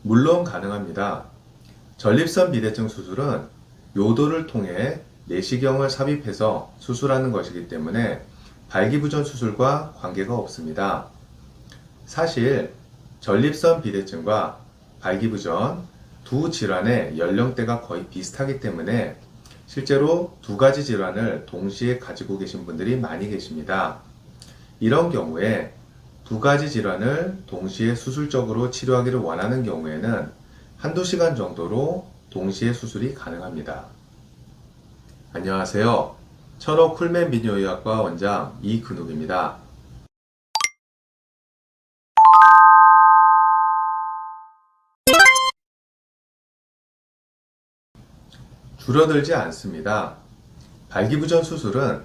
물론 가능합니다. 전립선 비대증 수술은 요도를 통해 내시경을 삽입해서 수술하는 것이기 때문에 발기부전 수술과 관계가 없습니다. 사실 전립선 비대증과 발기부전 두 질환의 연령대가 거의 비슷하기 때문에 실제로 두 가지 질환을 동시에 가지고 계신 분들이 많이 계십니다. 이런 경우에 두 가지 질환을 동시에 수술적으로 치료하기를 원하는 경우에는 한두 시간 정도로 동시에 수술이 가능합니다. 안녕하세요. 천호 쿨맨 비뇨의학과 원장 이근욱입니다. 줄어들지 않습니다. 발기부전 수술은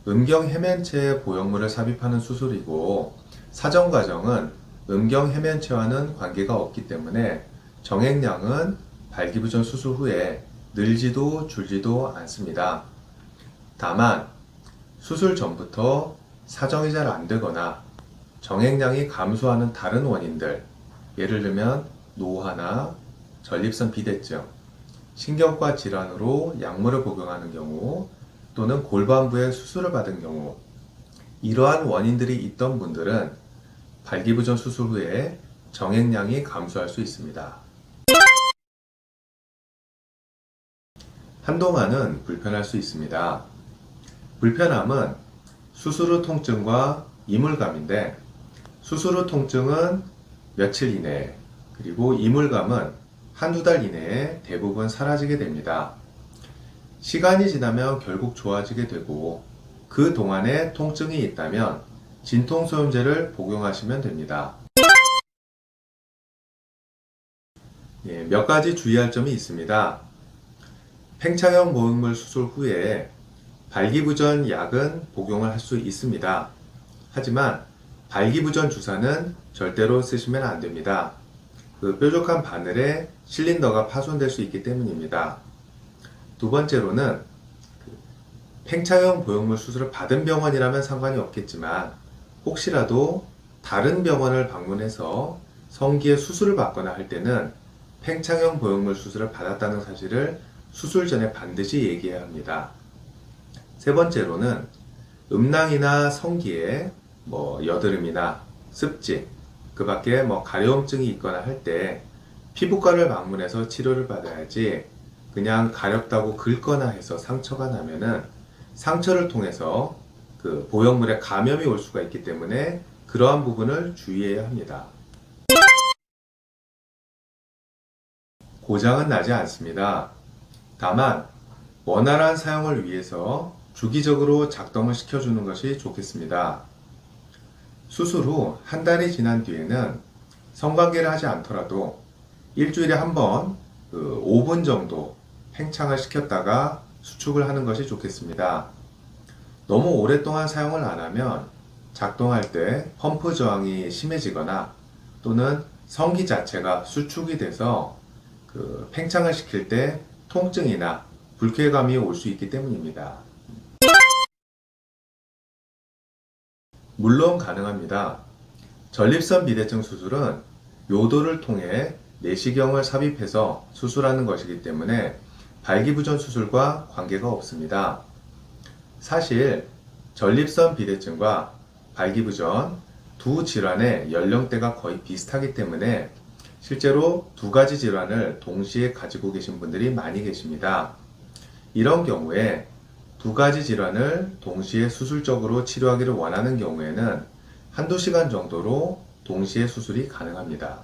음경해면체에 보형물을 삽입하는 수술이고 사정 과정은 음경해면체와는 관계가 없기 때문에 정액량은 발기부전 수술 후에 늘지도 줄지도 않습니다. 다만 수술 전부터 사정이 잘 안되거나 정액량이 감소하는 다른 원인들, 예를 들면 노화나 전립선 비대증, 신경과 질환으로 약물을 복용하는 경우 또는 골반부에 수술을 받은 경우, 이러한 원인들이 있던 분들은 발기부전 수술 후에 정액량이 감소할 수 있습니다. 한동안은 불편할 수 있습니다. 불편함은 수술 후 통증과 이물감인데, 수술 후 통증은 며칠 이내에, 그리고 이물감은 한두 달 이내에 대부분 사라지게 됩니다. 시간이 지나면 결국 좋아지게 되고, 그 동안에 통증이 있다면 진통소염제를 복용하시면 됩니다. 몇 가지 주의할 점이 있습니다. 팽창형 보형물 수술 후에 발기부전 약은 복용을 할 수 있습니다. 하지만 발기부전 주사는 절대로 쓰시면 안 됩니다. 그 뾰족한 바늘에 실린더가 파손될 수 있기 때문입니다. 두 번째로는 팽창형 보형물 수술을 받은 병원이라면 상관이 없겠지만 혹시라도 다른 병원을 방문해서 성기에 수술을 받거나 할 때는 팽창형 보형물 수술을 받았다는 사실을 수술 전에 반드시 얘기해야 합니다. 세 번째로는 음낭이나 성기에 여드름이나 습진, 그 밖에 가려움증이 있거나 할 때 피부과를 방문해서 치료를 받아야지 그냥 가렵다고 긁거나 해서 상처가 나면은 상처를 통해서 그 보형물에 감염이 올 수가 있기 때문에 그러한 부분을 주의해야 합니다. 고장은 나지 않습니다. 다만 원활한 사용을 위해서 주기적으로 작동을 시켜주는 것이 좋겠습니다. 수술 후 한 달이 지난 뒤에는 성관계를 하지 않더라도 일주일에 한 번 5분 정도 팽창을 시켰다가 수축을 하는 것이 좋겠습니다. 너무 오랫동안 사용을 안 하면 작동할 때 펌프 저항이 심해지거나 또는 성기 자체가 수축이 돼서 팽창을 시킬 때 통증이나 불쾌감이 올 수 있기 때문입니다. 물론 가능합니다. 전립선 비대증 수술은 요도를 통해 내시경을 삽입해서 수술하는 것이기 때문에 발기부전 수술과 관계가 없습니다. 사실 전립선 비대증과 발기부전 두 질환의 연령대가 거의 비슷하기 때문에 실제로 두 가지 질환을 동시에 가지고 계신 분들이 많이 계십니다. 이런 경우에 두 가지 질환을 동시에 수술적으로 치료하기를 원하는 경우에는 한두 시간 정도로 동시에 수술이 가능합니다.